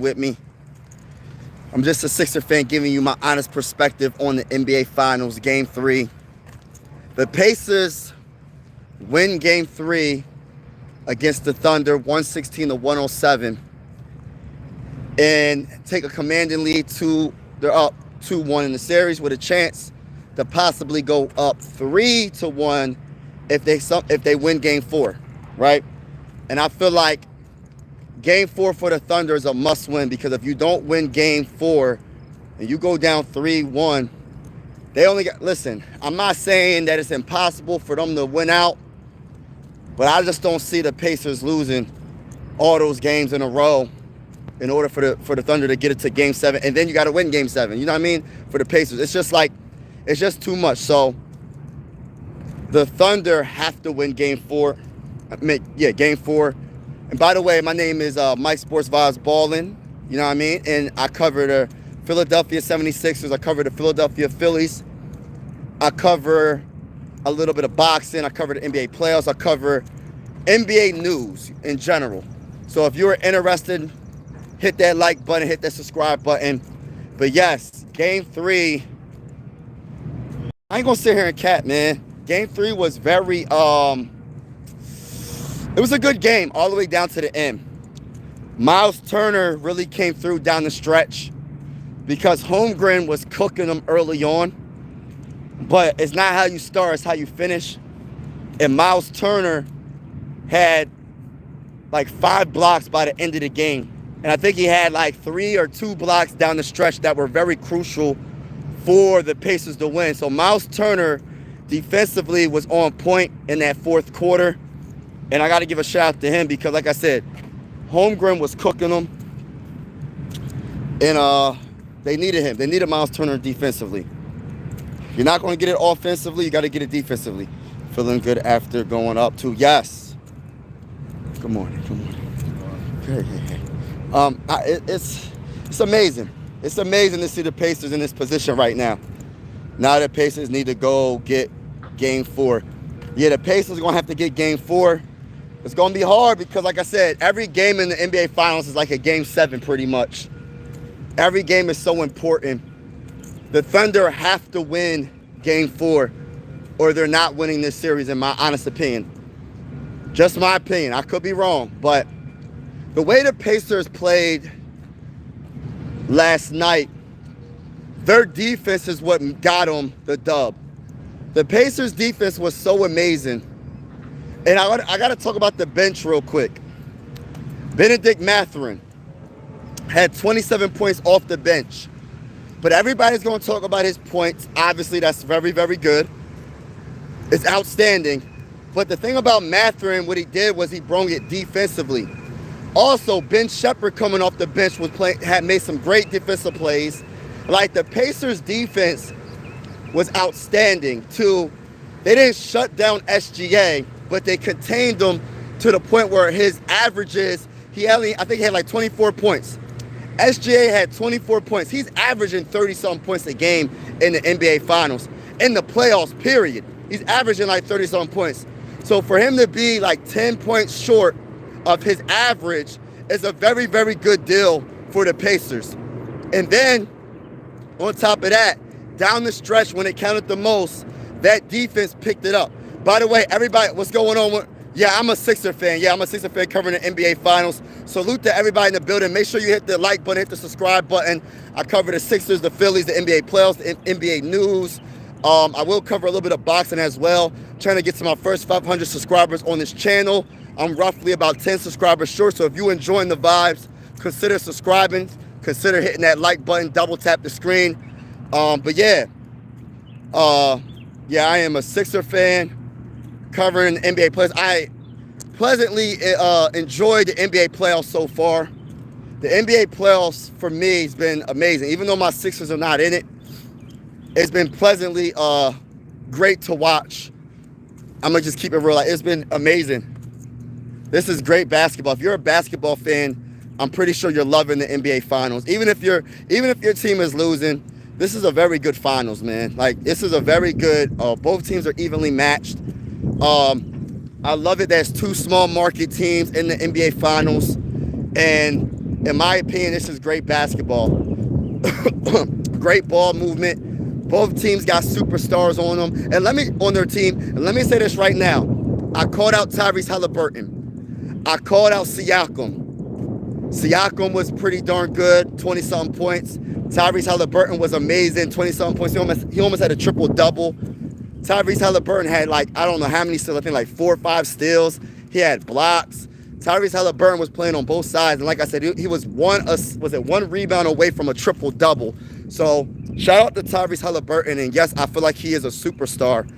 with me. I'm just a Sixer fan giving you my honest perspective on the NBA Finals, Game 3. The Pacers win Game 3 against the Thunder, 116-107, and take a commanding lead. They're up 2-1 in the series with a chance to possibly go up 3-1 if they win Game 4, right? And I feel like Game 4 for the Thunder is a must-win, because if you don't win Game 4 and you go down 3-1, they only got... Listen, I'm not saying that it's impossible for them to win out, but I just don't see the Pacers losing all those games in a row in order for the Thunder to get it to Game 7. And then you got to win Game 7. You know what I mean? For the Pacers. It's just too much. So the Thunder have to win Game 4. Game 4. And by the way, my name is Mike Sports Vibes Ballin'. You know what I mean? And I cover the Philadelphia 76ers. I cover the Philadelphia Phillies. I cover a little bit of boxing. I cover the NBA playoffs. I cover NBA news in general. So if you're interested, hit that like button, hit that subscribe button. But yes, Game 3, I ain't gonna sit here and cap, man. Game 3 was very, it was a good game all the way down to the end. Miles Turner really came through down the stretch because Holmgren was cooking them early on. But it's not how you start, it's how you finish. And Miles Turner had like 5 blocks by the end of the game. And I think he had like 3 or 2 blocks down the stretch that were very crucial for the Pacers to win. So Miles Turner defensively was on point in that fourth quarter. And I got to give a shout out to him because, like I said, Holmgren was cooking them. And they needed him. They needed Miles Turner defensively. You're not going to get it offensively. You got to get it defensively. Feeling good after going up to yes. Good morning. Good morning. It's amazing. It's amazing to see the Pacers in this position right now. Now the Pacers need to go get Game 4. Yeah, the Pacers are going to have to get Game 4. It's going to be hard because, like I said, every game in the NBA Finals is like a Game 7 pretty much. Every game is so important. The Thunder have to win Game 4 or they're not winning this series, in my honest opinion. Just my opinion. I could be wrong, but the way the Pacers played last night, their defense is what got them the dub. The Pacers' defense was so amazing. And I got to talk about the bench real quick. Benedict Mathurin had 27 points off the bench. But everybody's going to talk about his points. Obviously, that's very, very good. It's outstanding. But the thing about Mathurin, what he did was he brought it defensively. Also, Ben Shepherd coming off the bench had made some great defensive plays. Like, the Pacers' defense was outstanding, too. They didn't shut down SGA, but they contained him to the point where his averages, I think he had like 24 points. SGA had 24 points. He's averaging 30-something points a game in the NBA Finals. In the playoffs, period. He's averaging like 30-something points. So for him to be like 10 points short of his average is a very, very good deal for the Pacers. And then, on top of that, down the stretch when it counted the most, that defense picked it up. By the way, everybody, what's going on? Yeah, I'm a Sixer fan. Yeah, I'm a Sixer fan covering the NBA Finals. Salute to everybody in the building. Make sure you hit the like button, hit the subscribe button. I cover the Sixers, the Phillies, the NBA playoffs, the NBA news. I will cover a little bit of boxing as well. Trying to get to my first 500 subscribers on this channel. I'm roughly about 10 subscribers short. So if you're enjoying the vibes, consider subscribing. Consider hitting that like button. Double tap the screen. But yeah, I am a Sixer fan covering NBA playoffs. I pleasantly enjoyed the NBA playoffs so far. The NBA playoffs for me has been amazing. Even though my Sixers are not in it, it's been pleasantly great to watch. I'm gonna just keep it real. It's been amazing. This is great basketball. If you're a basketball fan, I'm pretty sure you're loving the NBA Finals. Even if your team is losing, this is a very good finals, man. Like, this is a very good, both teams are evenly matched. I love it. There's 2 small market teams in the NBA Finals. And In my opinion, this is great basketball. Great ball movement. Both teams got superstars on them. And on their team. And let me say this right now. I called out Tyrese Haliburton. I called out Siakam. Siakam was pretty darn good, 20-something points. Tyrese Haliburton was amazing, 20-something points. He almost had a triple-double. Tyrese Haliburton had I don't know how many steals. I think 4 or 5 steals. He had blocks. Tyrese Haliburton was playing on both sides. And like I said, he was one rebound away from a triple-double. So shout out to Tyrese Haliburton. And yes, I feel like he is a superstar.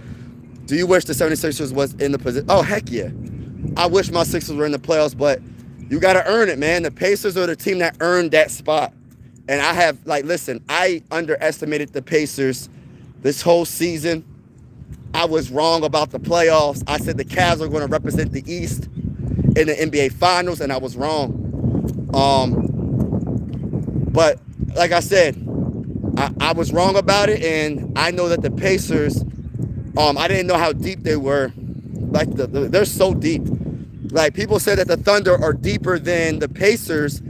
Do you wish the 76ers was in the position? Oh, heck yeah. I wish my Sixers were in the playoffs, but you got to earn it, man. The Pacers are the team that earned that spot. And I have, listen, I underestimated the Pacers this whole season. I was wrong about the playoffs. I said the Cavs are going to represent the East in the NBA Finals, and I was wrong. But like I said, I was wrong about it, and I know that the Pacers, I didn't know how deep they were. They're so deep. People say that the Thunder are deeper than the Pacers.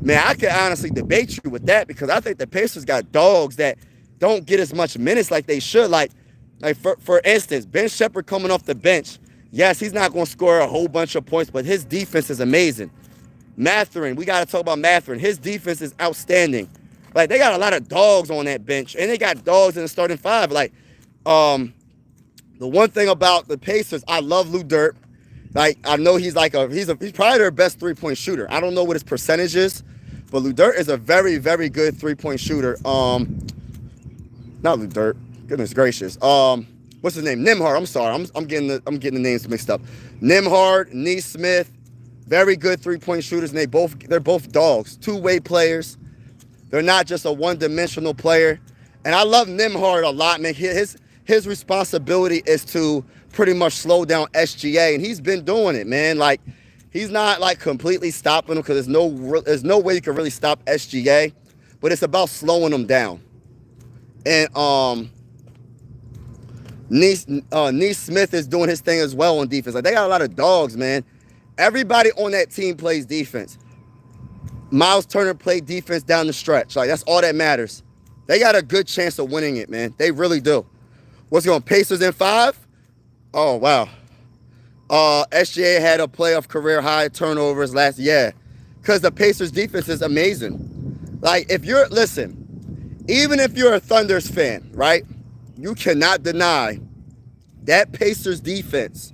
Man, I could honestly debate you with that because I think the Pacers got dogs that don't get as much minutes like they should. For instance, Ben Shepherd coming off the bench. Yes, he's not going to score a whole bunch of points, but his defense is amazing. Mathurin, we got to talk about Mathurin. His defense is outstanding. They got a lot of dogs on that bench, and they got dogs in the starting five. The one thing about the Pacers, I love Lou Dort. I know he's probably their best three-point shooter. I don't know what his percentage is, but Lou Dort is a very, very good three-point shooter. Not Lou Dort. Goodness gracious. What's his name? Nembhard. I'm sorry. I'm getting the names mixed up. Nembhard, Nesmith, very good three-point shooters, and they're both dogs, two-way players. They're not just a one-dimensional player. And I love Nembhard a lot, man. His responsibility is to pretty much slow down SGA, and he's been doing it, man. He's not completely stopping him because there's no way you can really stop SGA, but it's about slowing him down. And Nesmith is doing his thing as well on defense. They got a lot of dogs, man. Everybody on that team plays defense. Miles Turner played defense down the stretch. That's all that matters. They got a good chance of winning it, man. They really do. What's going on? Pacers in 5? Oh, wow. SGA had a playoff career high turnovers last year because the Pacers defense is amazing. Even if you're a Thunders fan, right, you cannot deny that Pacers defense.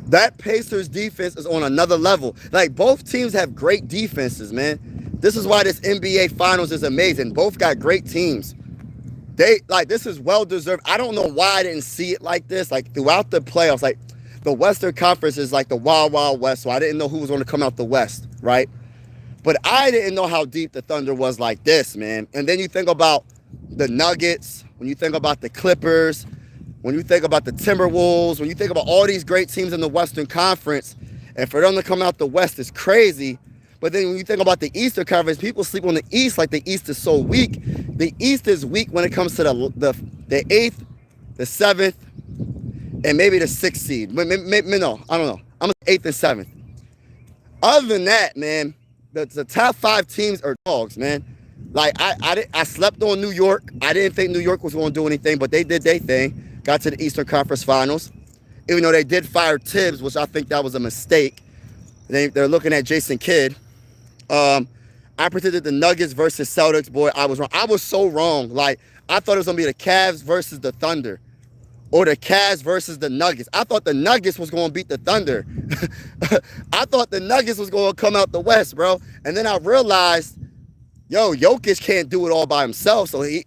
That Pacers defense is on another level. Both teams have great defenses, man. This is why this NBA Finals is amazing. Both got great teams. This is well-deserved. I don't know why I didn't see it like this. Throughout the playoffs, the Western Conference is the Wild Wild West, so I didn't know who was going to come out the West, right? But I didn't know how deep the Thunder was like this, man. And then you think about the Nuggets, when you think about the Clippers, when you think about the Timberwolves, when you think about all these great teams in the Western Conference, and for them to come out the West is crazy. But then when you think about the Eastern Conference, people sleep on the East like the East is so weak. The East is weak when it comes to the 8th, the 7th, and maybe the 6th seed. No, I don't know. I'm 8th and 7th. Other than that, man, the top 5 teams are dogs, man. I slept on New York. I didn't think New York was going to do anything, but they did their thing. Got to the Eastern Conference Finals. Even though they did fire Tibbs, which I think that was a mistake. They're looking at Jason Kidd. I predicted the Nuggets versus Celtics. Boy, I was wrong. I was so wrong. I thought it was going to be the Cavs versus the Thunder. Or the Cavs versus the Nuggets. I thought the Nuggets was going to beat the Thunder. I thought the Nuggets was going to come out the West, bro. And then I realized, Jokic can't do it all by himself. So I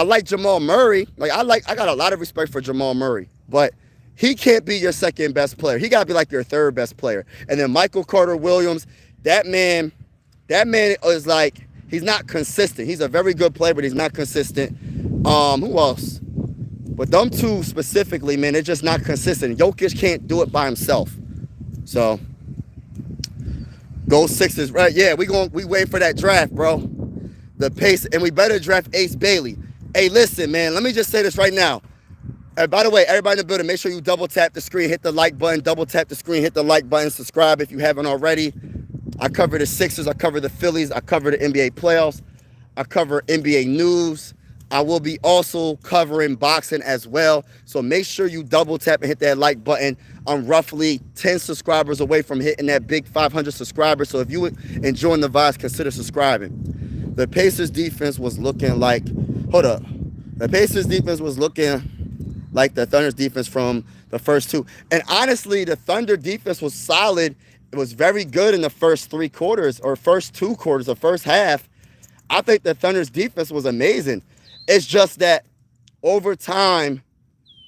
like Jamal Murray. I got a lot of respect for Jamal Murray. But he can't be your second best player. He got to be your third best player. And then Michael Carter-Williams, that man is he's not consistent. He's a very good player, but he's not consistent. Who else? But them two specifically, man, they're just not consistent. Jokic can't do it by himself. So, go Sixers, right? Yeah, we wait for that draft, bro. The pace, and we better draft Ace Bailey. Hey, listen, man, let me just say this right now. By the way, everybody in the building, make sure you double tap the screen, hit the like button, double tap the screen, hit the like button, subscribe if you haven't already. I cover the Sixers. I cover the Phillies. I cover the NBA playoffs. I cover NBA news. I will be also covering boxing as well. So make sure you double tap and hit that like button. I'm roughly 10 subscribers away from hitting that big 500 subscribers. So if you enjoying the vibes, consider subscribing. The Pacers defense was looking like, hold up. The Pacers defense was looking like the Thunder's defense from the first two. And honestly, the Thunder defense was solid. It was very good in the first 3 quarters or first 2 quarters, the first half. I think the Thunder's defense was amazing. It's just that over time,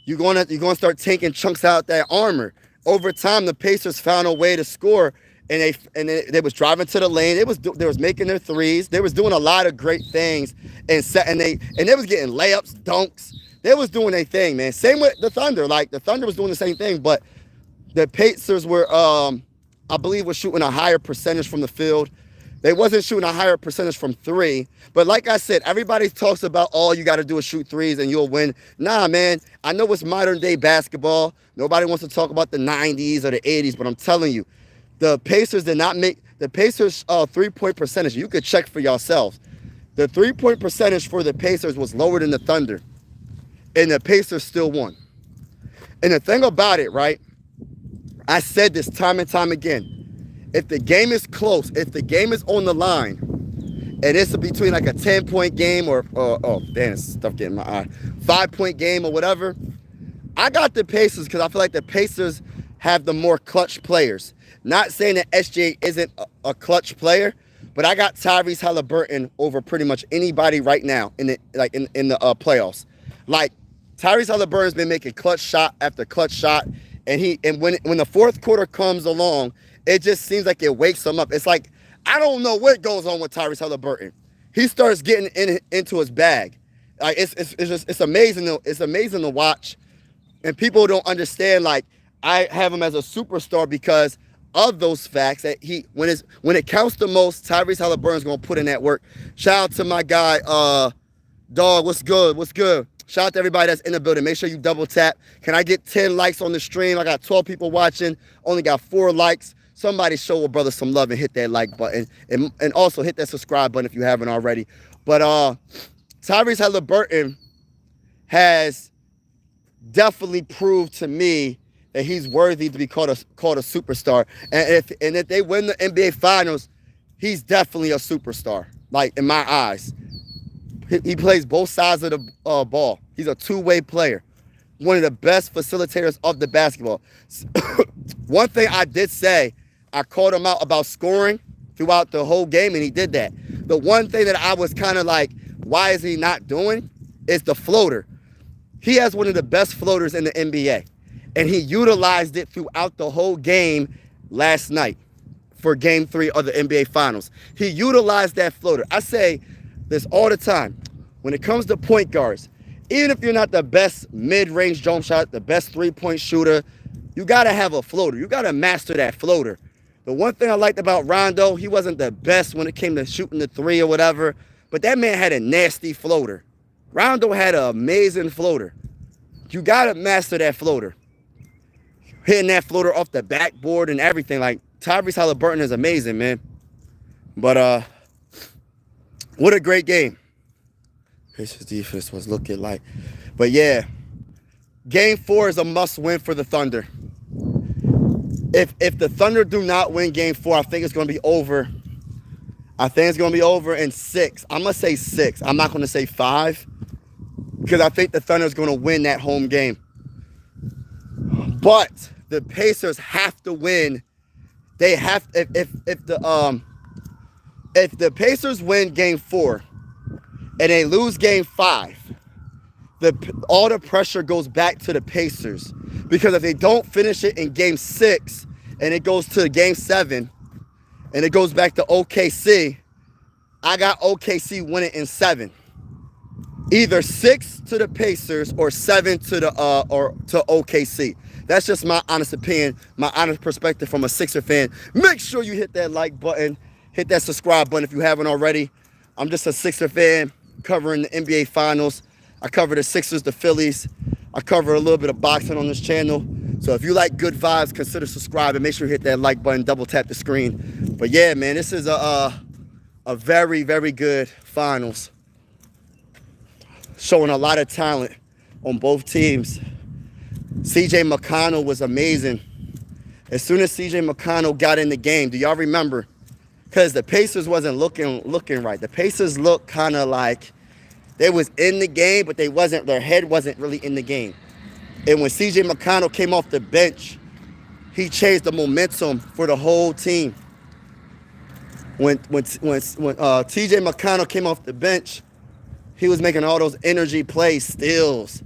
you're gonna start taking chunks out that armor. Over time, the Pacers found a way to score, and they was driving to the lane. They was making their threes. They was doing a lot of great things, and they was getting layups, dunks. They was doing their thing, man. Same with the Thunder. Like the Thunder was doing the same thing, but the Pacers were, I believe, was shooting a higher percentage from the field. They wasn't shooting a higher percentage from 3. But like I said, everybody talks about all you got to do is shoot threes and you'll win. Nah, man. I know it's modern day basketball. Nobody wants to talk about the 90s or the 80s, but I'm telling you, the Pacers did not make the Pacers 3-point percentage. You could check for yourselves. The 3-point percentage for the Pacers was lower than the Thunder, and the Pacers still won. And the thing about it, right? I said this time and time again. If the game is close, if the game is on the line, and it's between like a 10-point game or oh damn, stuff getting in my eye, 5-point game or whatever, I got the Pacers because I feel like the Pacers have the more clutch players. Not saying that SJ isn't a clutch player, but I got Tyrese Haliburton over pretty much anybody right now in the playoffs. Like Tyrese Haliburton's been making clutch shot after clutch shot, and when the fourth quarter comes along, it just seems like it wakes him up. It's like, I don't know what goes on with Tyrese Haliburton. He starts getting into his bag. Like it's amazing. It's amazing to watch, and people don't understand. Like I have him as a superstar because of those facts. That when it counts the most, Tyrese Haliburton's gonna put in that work. Shout out to my guy, Dog. What's good? What's good? Shout out to everybody that's in the building. Make sure you double tap. Can I get 10 likes on the stream? I got 12 people watching. Only got 4 likes. Somebody show a brother some love and hit that like button. And also hit that subscribe button if you haven't already. But Tyrese Haliburton has definitely proved to me that he's worthy to be called a superstar. And if they win the NBA Finals, he's definitely a superstar, like in my eyes. He plays both sides of the ball. He's a two-way player. One of the best facilitators of the basketball. One thing I did say, I called him out about scoring throughout the whole game, and he did that. The one thing that I was kind of like, why is he not doing, is the floater. He has one of the best floaters in the NBA, and he utilized it throughout the whole game last night for Game 3 of the NBA Finals. He utilized that floater. I say this all the time. When it comes to point guards, even if you're not the best mid-range jump shot, the best three-point shooter, you got to have a floater. You got to master that floater. The one thing I liked about Rondo, he wasn't the best when it came to shooting the 3 or whatever, but that man had a nasty floater. Rondo had an amazing floater. You got to master that floater. Hitting that floater off the backboard and everything. Like, Tyrese Haliburton is amazing, man. But, what a great game. Pacers defense was looking like. But, yeah, Game 4 is a must-win for the Thunder. If the Thunder do not win Game 4, I think it's going to be over. I think it's going to be over in 6. I'm going to say 6. I'm not going to say 5 because I think the Thunder is going to win that home game. But the Pacers have to win. They have if the Pacers win Game 4 and they lose Game 5, all the pressure goes back to the Pacers. Because if they don't finish it in Game 6 and it goes to Game 7 and it goes back to OKC, I got OKC winning in 7. Either 6 to the Pacers or 7 to OKC. That's just my honest opinion, my honest perspective from a Sixer fan. Make sure you hit that like button, hit that subscribe button if you haven't already. I'm just a Sixer fan covering the NBA Finals. I cover the Sixers, the Phillies. I cover a little bit of boxing on this channel. So if you like good vibes, consider subscribing. Make sure you hit that like button, double tap the screen. But yeah, man, this is a very, very good finals. Showing a lot of talent on both teams. TJ McConnell was amazing. As soon as TJ McConnell got in the game, do y'all remember? Because the Pacers wasn't looking right. The Pacers looked kind of like they was in the game, but their head wasn't really in the game. And when TJ McConnell came off the bench, he changed the momentum for the whole team. When TJ McConnell came off the bench, he was making all those energy plays, steals,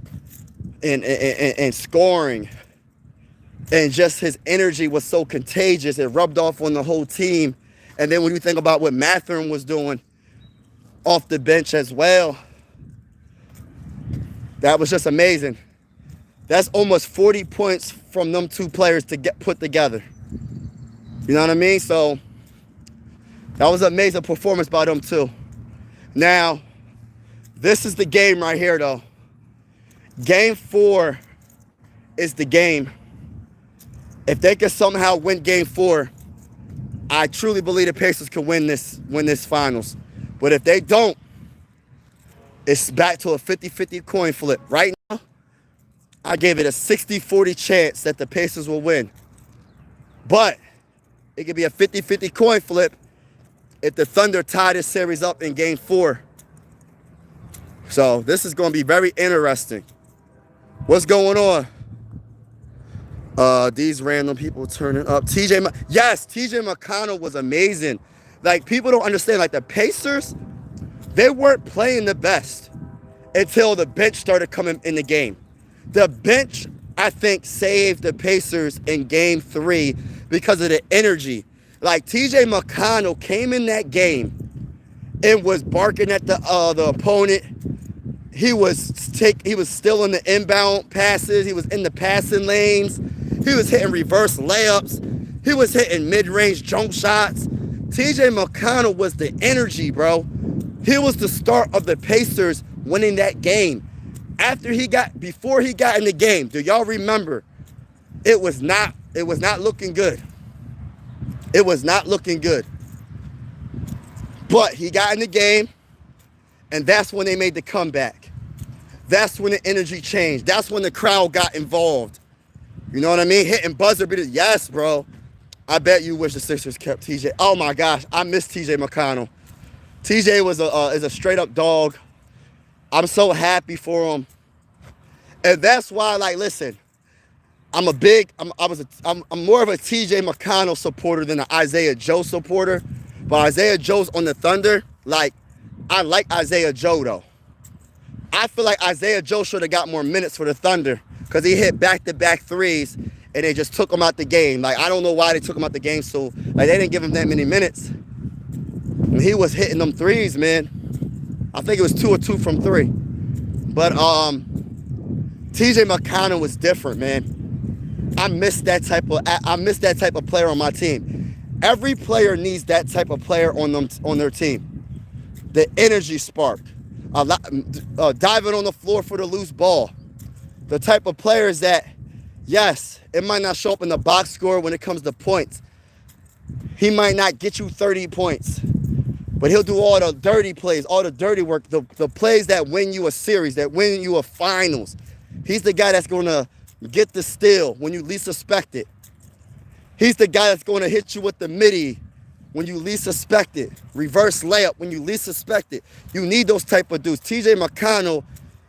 and scoring. And just his energy was so contagious. It rubbed off on the whole team. And then when you think about what Mathurin was doing off the bench as well, that was just amazing. That's almost 40 points from them two players to get put together. You know what I mean? So that was an amazing performance by them too. Now, this is the game right here though. Game 4 is the game. If they can somehow win Game 4, I truly believe the Pacers can win this finals. But if they don't, it's back to a 50-50 coin flip. Right now, I gave it a 60-40 chance that the Pacers will win. But it could be a 50-50 coin flip if the Thunder tie this series up in Game 4. So this is going to be very interesting. What's going on? These random people turning up. Yes, TJ McConnell was amazing. Like, people don't understand. Like, the Pacers, they weren't playing the best until the bench started coming in the game. The bench, I think, saved the Pacers in Game 3 because of the energy. Like, TJ McConnell came in that game and was barking at the opponent. He was still in the inbound passes. He was in the passing lanes. He was hitting reverse layups. He was hitting mid-range jump shots. TJ McConnell was the energy, bro. He was the start of the Pacers winning that game. Before he got in the game, do y'all remember? It was not looking good. It was not looking good. But he got in the game, and that's when they made the comeback. That's when the energy changed. That's when the crowd got involved. You know what I mean? Hitting buzzer beaters. Yes, bro. I bet you wish the Sixers kept TJ. Oh my gosh, I miss TJ McConnell. TJ is a straight up dog. I'm so happy for him. And that's why, like, listen, I'm more of a TJ McConnell supporter than an Isaiah Joe supporter. But Isaiah Joe's on the Thunder. Like, I like Isaiah Joe though. I feel like Isaiah Joe should have got more minutes for the Thunder because he hit back-to-back threes and they just took him out the game. Like, I don't know why they took him out the game. So, like, they didn't give him that many minutes. And he was hitting them threes, man. I think it was 2 or 2 from 3. But TJ McConnell was different, man. I miss that type of player on my team. Every player needs that type of player on their team. The energy spark. Diving on the floor for the loose ball. The type of players that, yes, it might not show up in the box score when it comes to points. He might not get you 30 points, but he'll do all the dirty plays, all the dirty work, the plays that win you a series, that win you a finals. He's the guy that's going to get the steal when you least suspect it. He's the guy that's going to hit you with the midi when you least suspect it. Reverse layup when you least suspect it. You need those type of dudes. TJ McConnell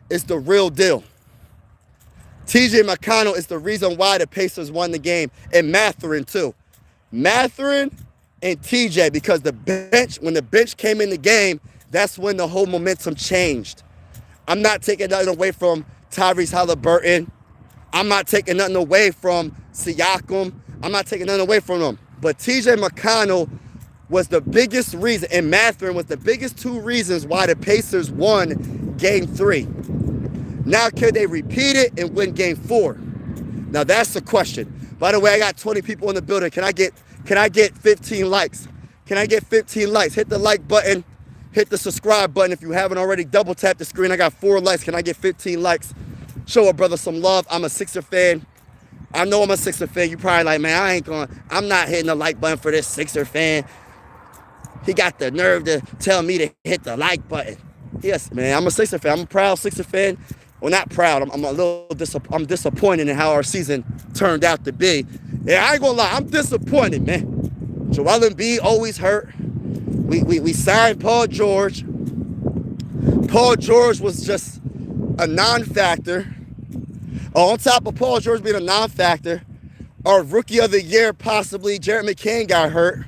is the real deal. TJ McConnell is the reason why the Pacers won the game. And Mathurin too. Mathurin and TJ, because when the bench came in the game, that's when the whole momentum changed. I'm not taking nothing away from Tyrese Haliburton. I'm not taking nothing away from Siakam. I'm not taking nothing away from them. But TJ McConnell was the biggest reason, and Mathurin was the biggest 2 reasons why the Pacers won Game 3. Now, can they repeat it and win Game 4? Now, that's the question. By the way, I got 20 people in the building. Can I get 15 likes? Can I get 15 likes? Hit the like button. Hit the subscribe button if you haven't already. Double tap the screen. I got 4 likes. Can I get 15 likes? Show a brother some love. I'm a Sixer fan. I know I'm a Sixer fan. You probably like, man, I'm not hitting the like button for this Sixer fan. He got the nerve to tell me to hit the like button. Yes, man, I'm a Sixers fan. I'm a proud Sixers fan. Well, not proud. I'm a little disappointed in how our season turned out to be. Yeah, I ain't gonna lie. I'm disappointed, man. Joel Embiid always hurt. We signed Paul George. Paul George was just a non-factor. On top of Paul George being a non-factor, our rookie of the year, possibly, Jared McCain got hurt.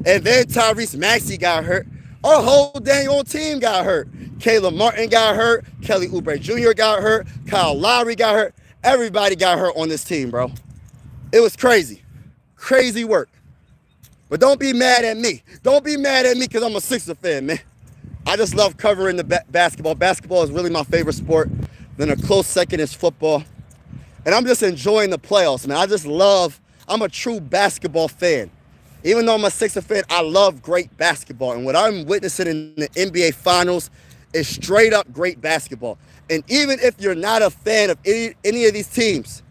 And then Tyrese Maxey got hurt. Our whole dang old team got hurt. Caleb Martin got hurt. Kelly Oubre Jr. got hurt. Kyle Lowry got hurt. Everybody got hurt on this team, bro. It was crazy. Crazy work. But don't be mad at me. Don't be mad at me because I'm a Sixers fan, man. I just love covering the basketball. Basketball is really my favorite sport. Then a close second is football. And I'm just enjoying the playoffs, man. I'm a true basketball fan. Even though I'm a Sixers fan, I love great basketball. And what I'm witnessing in the NBA Finals is straight up great basketball. And even if you're not a fan of any of these teams,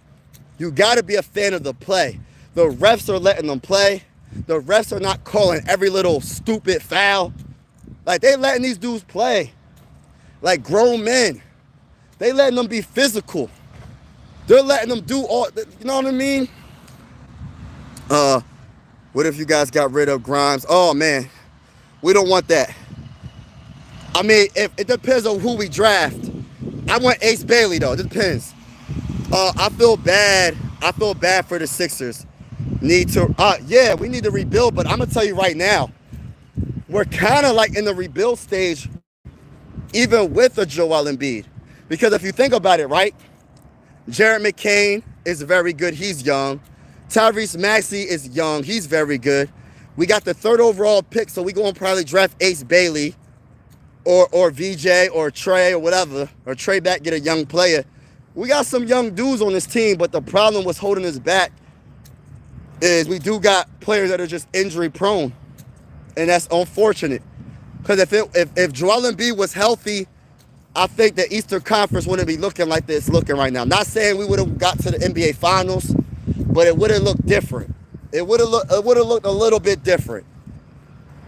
you got to be a fan of the play. The refs are letting them play. The refs are not calling every little stupid foul. Like, they letting these dudes play like grown men. They letting them be physical. They're letting them do all, you know what I mean? What if you guys got rid of Grimes? Oh, man. We don't want that. I mean, it depends on who we draft. I want Ace Bailey, though. It depends. I feel bad. I feel bad for the Sixers. We need to rebuild, but I'm going to tell you right now, we're kind of like in the rebuild stage, even with a Joel Embiid. Because if you think about it, right? Jared McCain is very good. He's young. Tyrese Maxey is young. He's very good. We got the 3rd overall pick, so we're going to probably draft Ace Bailey or VJ or Trey or whatever, or Trey back, get a young player. We got some young dudes on this team, but the problem was holding us back is we do got players that are just injury prone, and that's unfortunate. Because if Joel Embiid was healthy, I think the Eastern Conference wouldn't be looking like this looking right now. I'm not saying we would have got to the NBA Finals, but it would have looked different. It would have looked a little bit different.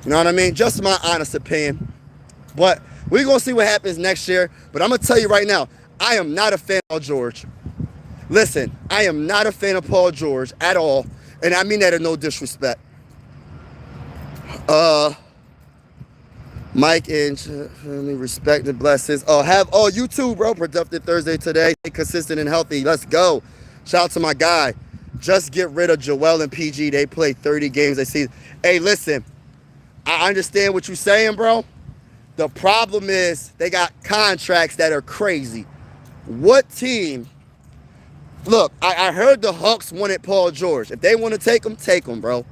You know what I mean? Just my honest opinion. But we're going to see what happens next year. But I'm going to tell you right now, I am not a fan of Paul George. Listen, I am not a fan of Paul George at all. And I mean that in no disrespect. Mike and respect and blessings. You too, bro. Productive Thursday today. Consistent and healthy. Let's go. Shout out to my guy. Just get rid of Joel and PG. They play 30 games this season. Hey, listen. I understand what you're saying, bro. The problem is they got contracts that are crazy. What team? Look, I heard the Hawks wanted Paul George. If they want to take him, bro.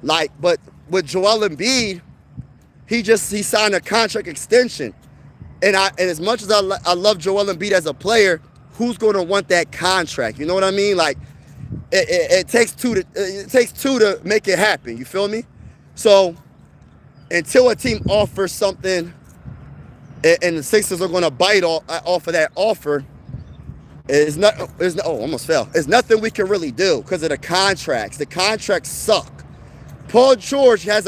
But with Joel Embiid, he signed a contract extension. And as much as I love Joel Embiid as a player, who's going to want that contract? You know what I mean? Like, it takes two to make it happen. You feel me? So until a team offers something and the Sixers are going to bite off of that offer, there's nothing we can really do because of the contracts. The contracts suck. Paul George has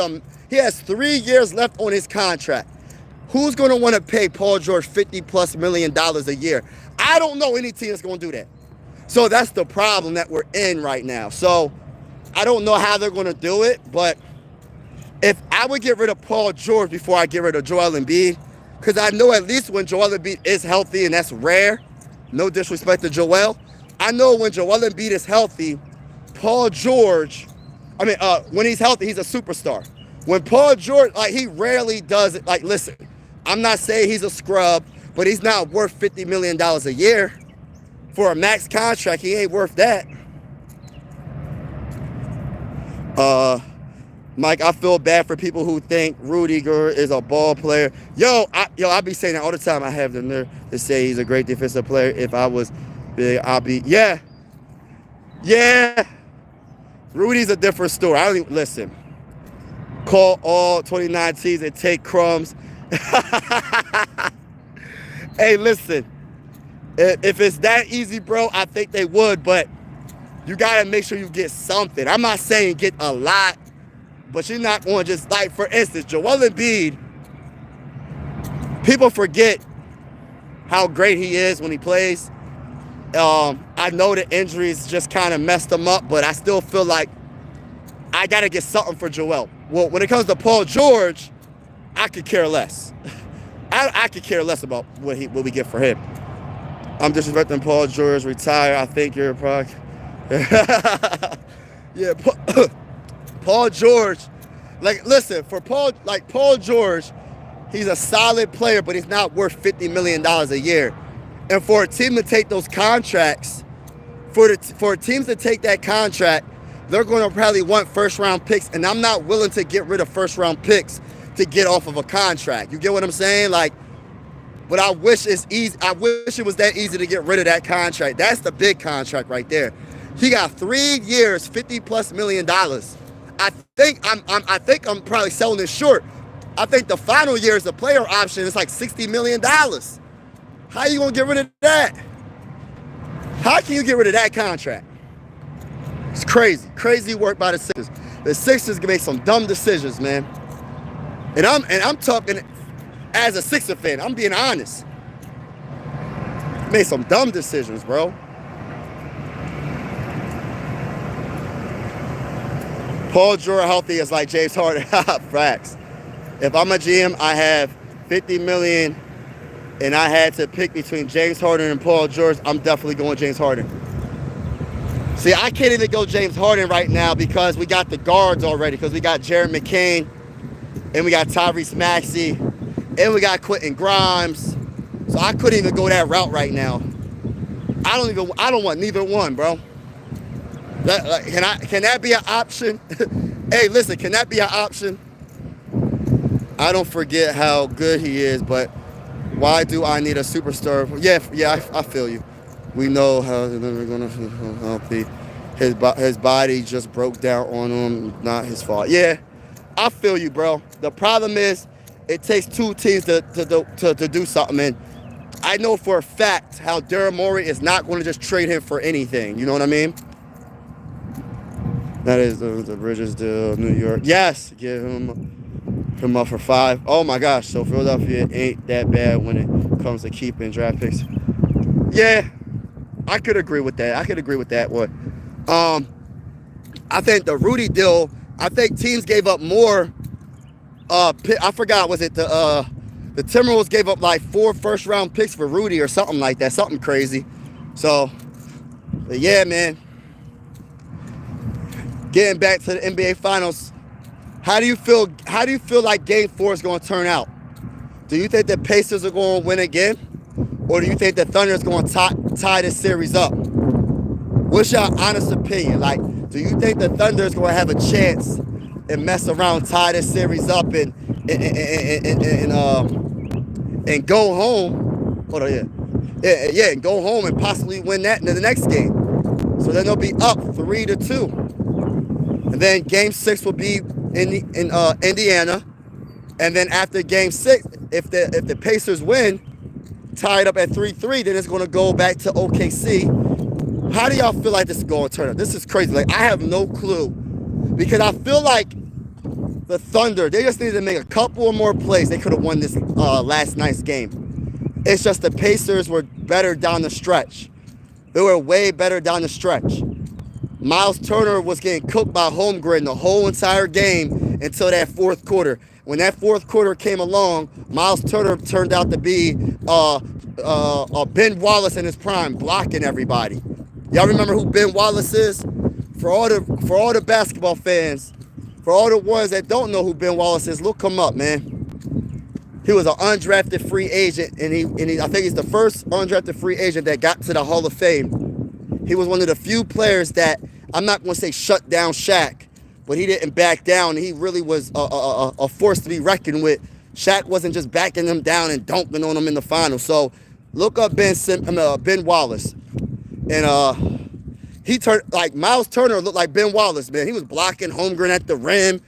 3 years left on his contract. Who's going to want to pay Paul George $50+ million a year? I don't know any team that's going to do that. So that's the problem that we're in right now. So I don't know how they're going to do it, but if I would get rid of Paul George before I get rid of Joel Embiid, because I know at least when Joel Embiid is healthy, and that's rare, no disrespect to Joel, I know when Joel Embiid is healthy, Paul George, when he's healthy, he's a superstar. When Paul George, he rarely does it. Listen, I'm not saying he's a scrub, but he's not worth $50 million a year. For a max contract, he ain't worth that. Mike, I feel bad for people who think Rudiger is a ball player. I be saying that all the time. I have the nerve to say he's a great defensive player. If I was big, yeah. Rudy's a different story. I don't even listen. Call all 29 teams and take crumbs. Hey, listen. If it's that easy, bro, I think they would, but you got to make sure you get something. I'm not saying get a lot, but you're not going to just, like, for instance, Joel Embiid, people forget how great he is when he plays. I know the injuries just kind of messed him up, but I still feel like I got to get something for Joel. Well, when it comes to Paul George, I could care less. I could care less about what we get for him. I'm disrespecting Paul George, retire. I think you're a product. Yeah, Paul George. Like, listen, for Paul George, he's a solid player, but he's not worth $50 million a year. And for a team to take those contracts, for teams to take that contract, they're going to probably want first-round picks, and I'm not willing to get rid of first-round picks to get off of a contract. You get what I'm saying? Like, but I wish it's easy. I wish it was that easy to get rid of that contract. That's the big contract right there. He got 3 years, $50+ million. I think I'm probably selling this short. I think the final year is the player option. It's like $60 million. How you gonna get rid of that? How can you get rid of that contract? It's crazy. Crazy work by the Sixers. The Sixers can make some dumb decisions, man. And I'm talking as a Sixer fan. I'm being honest. Made some dumb decisions, bro. Paul George healthy is like James Harden. Facts. If I'm a GM, I have $50 million, and I had to pick between James Harden and Paul George, I'm definitely going James Harden. See, I can't even go James Harden right now because we got the guards already. Because we got Jared McCain, and we got Tyrese Maxey, and we got Quentin Grimes. So I couldn't even go that route right now. I don't want neither one, bro. Can that be an option? Hey, listen, can that be an option? I don't forget how good he is, but why do I need a superstar? Yeah, I feel you. We know how they're never gonna healthy. His body just broke down on him. Not his fault. Yeah, I feel you, bro. The problem is it takes two teams to do something. And I know for a fact how Daryl Morey is not going to just trade him for anything. You know what I mean? That is the Bridges deal, New York. Yes, give him up for 5. Oh my gosh, so Philadelphia ain't that bad when it comes to keeping draft picks. Yeah, I could agree with that. I could agree with that one. I think the Rudy deal, I think teams gave up more. I forgot, was it the Timberwolves gave up like 4 first-round picks for Rudy or something like that, something crazy. So, yeah, man. Getting back to the NBA Finals, how do you feel like Game 4 is going to turn out? Do you think the Pacers are going to win again? Or do you think the Thunder is going to tie this series up? What's your honest opinion? Like, do you think the Thunder is going to have a chance and mess around, tie this series up and go home? Hold on, yeah, and go home and possibly win that in the next game. So then they'll be up 3-2. And then Game 6 will be in Indiana. And then after Game 6, if the Pacers win, tied up at 3-3, then it's going to go back to OKC. How do y'all feel like this is going to turn out? This is crazy. Like, I have no clue. Because I feel like the Thunder, they just needed to make a couple of more plays. They could have won this last night's game. It's just the Pacers were better down the stretch. They were way better down the stretch. Miles Turner was getting cooked by Holmgren the whole entire game until that fourth quarter. When that fourth quarter came along, Miles Turner turned out to be Ben Wallace in his prime, blocking everybody. Y'all remember who Ben Wallace is? For all the basketball fans, for all the ones that don't know who Ben Wallace is, look him up, man. He was an undrafted free agent, and I think he's the first undrafted free agent that got to the Hall of Fame. He was one of the few players that, I'm not going to say shut down Shaq, but he didn't back down. He really was a force to be reckoned with. Shaq wasn't just backing him down and dunking on him in the finals. So look up Ben Wallace. And he turned, like, Miles Turner looked like Ben Wallace, man. He was blocking Holmgren at the rim.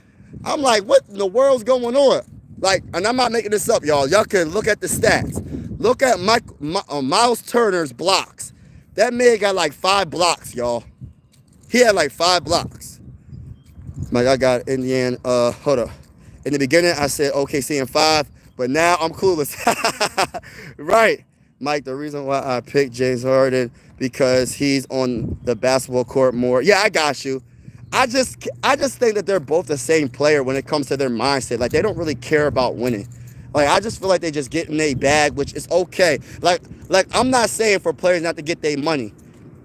I'm like, what in the world's going on? Like, and I'm not making this up, y'all. Y'all can look at the stats. Look at Miles Turner's blocks. That man got like 5 blocks, y'all. He had like 5 blocks. Mike, I got Indiana. Hold up. In the beginning, I said OKC in 5, but now I'm clueless. Right. Mike, the reason why I picked James Harden because he's on the basketball court more. Yeah, I got you. I just think that they're both the same player when it comes to their mindset. Like, they don't really care about winning. Like, I just feel like they just get in their bag, which is okay. Like I'm not saying for players not to get their money,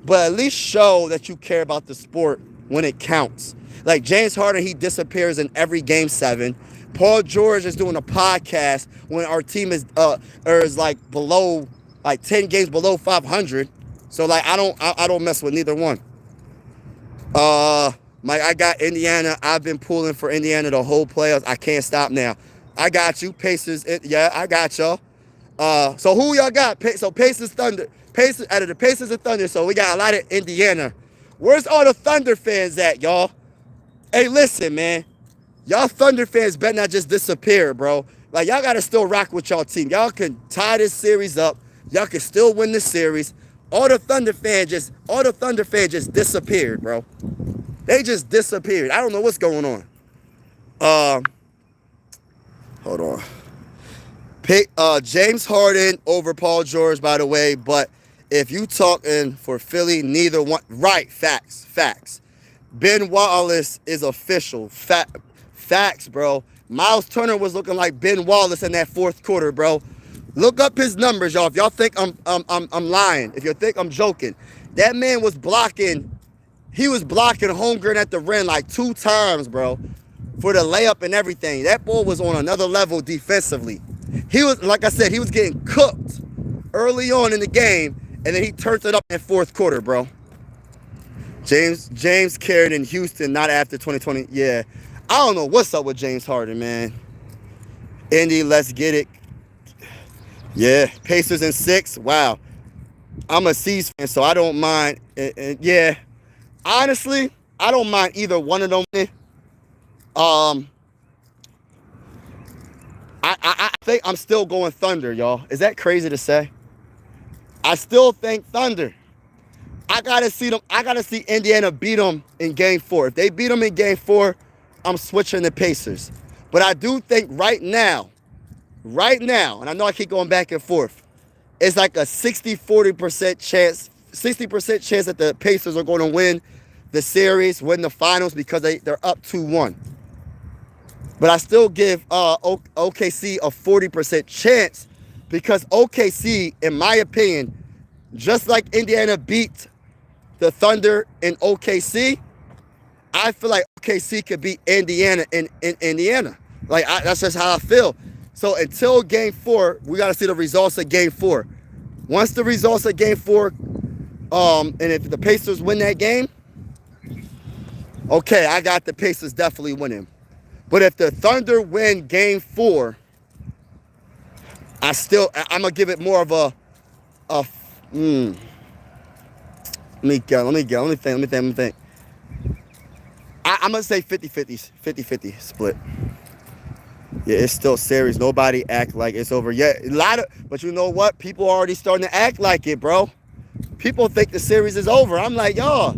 but at least show that you care about the sport when it counts. Like James Harden, he disappears in every game 7. Paul George is doing a podcast when our team is like below, like 10 games below 500. So like I don't mess with neither one. Mike, I got Indiana. I've been pulling for Indiana the whole playoffs. I can't stop now. I got you. Pacers. Yeah, I got y'all. So who y'all got? So Pacers, Thunder. Pacers, out of the Pacers and Thunder. So we got a lot of Indiana. Where's all the Thunder fans at, y'all? Hey, listen, man. Y'all Thunder fans better not just disappear, bro. Like, y'all got to still rock with y'all team. Y'all can tie this series up. Y'all can still win the series. All the Thunder fans just disappeared, bro. They just disappeared. I don't know what's going on. Hold on. Pick James Harden over Paul George, by the way. But if you talking for Philly, neither one. Right, facts. Ben Wallace is official. Facts, bro. Miles Turner was looking like Ben Wallace in that fourth quarter, bro. Look up his numbers, y'all. If y'all think I'm lying, if you think I'm joking, that man was blocking. He was blocking Holmgren at the rim like 2 times, bro, for the layup and everything. That ball was on another level defensively. He was, like I said, he was getting cooked early on in the game, and then he turned it up in fourth quarter, bro. James carried in Houston, not after 2020. Yeah, I don't know what's up with James Harden, man. Indy, let's get it. Yeah, Pacers in 6. Wow. I'm a C's fan, so I don't mind. Yeah, honestly, I don't mind either one of them. I think I'm still going Thunder, y'all. Is that crazy to say? I still think Thunder. I gotta see them. I gotta see Indiana beat them in Game 4. If they beat them in Game 4, I'm switching the Pacers. But I do think right now, and I know I keep going back and forth, it's like a 60-40% chance, 60% chance that the Pacers are going to win the series, win the finals because they're up 2-1. But I still give OKC a 40% chance because OKC, in my opinion, just like Indiana beat the Thunder in OKC, I feel like OKC could beat Indiana in Indiana. Like, that's just how I feel. So until Game 4, we got to see the results of Game 4. Once the results of Game 4, and if the Pacers win that game, okay, I got the Pacers definitely winning. But if the Thunder win Game 4, I'm going to give it more of a let me think. I'm going to say 50-50 split. Yeah, it's still series. Nobody act like it's over yet. But you know what? People are already starting to act like it, bro. People think the series is over. I'm like, y'all,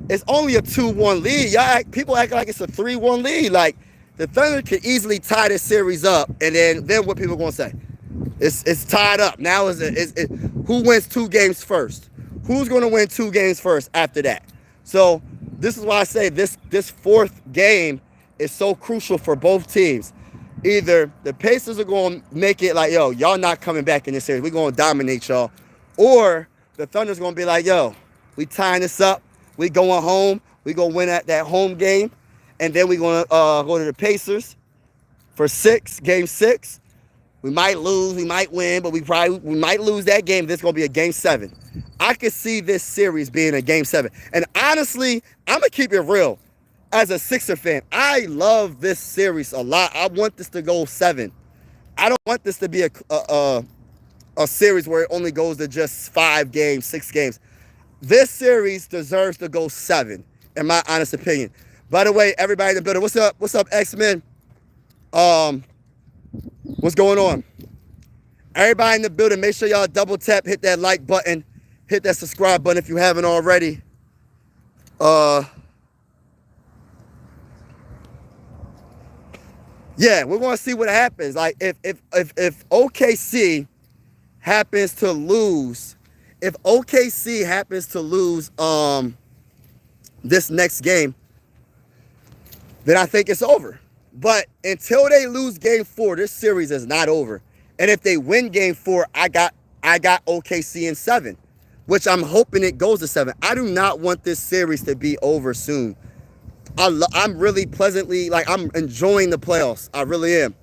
it's only a 2-1 lead. People act like it's a 3-1 lead. Like, the Thunder could easily tie this series up, and then what people going to say? It's tied up. Now who wins 2 games first? Who's going to win 2 games first after that? So this is why I say this 4th game is so crucial for both teams. Either the Pacers are going to make it like, yo, y'all not coming back in this series. We're going to dominate y'all. Or the Thunder's going to be like, yo, we tying this up. We going home. We going to win at that home game. And then we're going to go to the Pacers for Game 6. We might lose. We might win. But we might lose that game. This is going to be a Game 7. I could see this series being a Game 7. And honestly, I'm going to keep it real. As a Sixer fan, I love this series a lot. I want this to go 7. I don't want this to be a series where it only goes to just 5 games, 6 games. This series deserves to go 7, in my honest opinion. By the way, everybody in the building, what's up? What's up, X-Men? What's going on? Everybody in the building, make sure y'all double tap, hit that like button, hit that subscribe button if you haven't already. Yeah, we're going to see what happens. Like, if OKC happens to lose, this next game, then I think it's over. But until they lose game 4, this series is not over. And if they win game 4, I got OKC in 7, which I'm hoping it goes to 7. I do not want this series to be over soon. I'm really pleasantly, like, I'm enjoying the playoffs. I really am.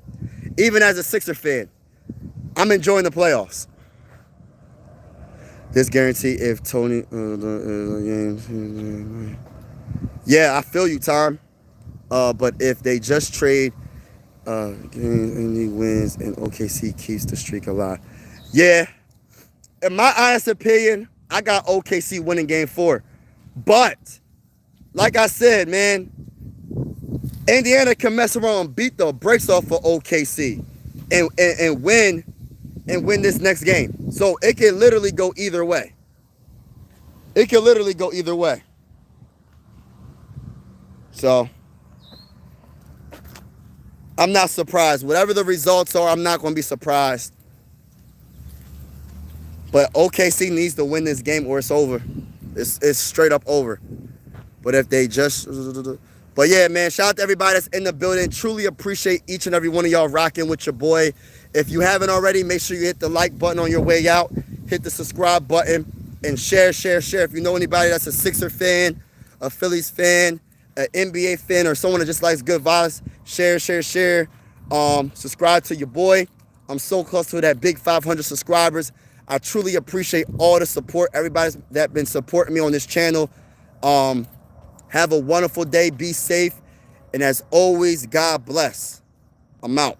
Even as a Sixer fan, I'm enjoying the playoffs. This guarantee if Tony... yeah, I feel you, Tom. But if they just trade and he wins and OKC keeps the streak alive. Yeah, in my honest opinion, I got OKC winning game 4. But, like I said, man, Indiana can mess around and beat the brakes off for OKC and win this next game. So it can literally go either way. It can literally go either way. So I'm not surprised. Whatever the results are, I'm not going to be surprised. But OKC needs to win this game or it's over. It's straight up over. But if they just... But yeah, man, shout out to everybody that's in the building. Truly appreciate each and every one of y'all rocking with your boy. If you haven't already, make sure you hit the like button on your way out. Hit the subscribe button and share. If you know anybody that's a Sixer fan, a Phillies fan, an NBA fan, or someone that just likes good vibes, share. Subscribe to your boy. I'm so close to that big 500 subscribers. I truly appreciate all the support. Everybody's that been supporting me on this channel. Have a wonderful day. Be safe. And as always, God bless. I'm out.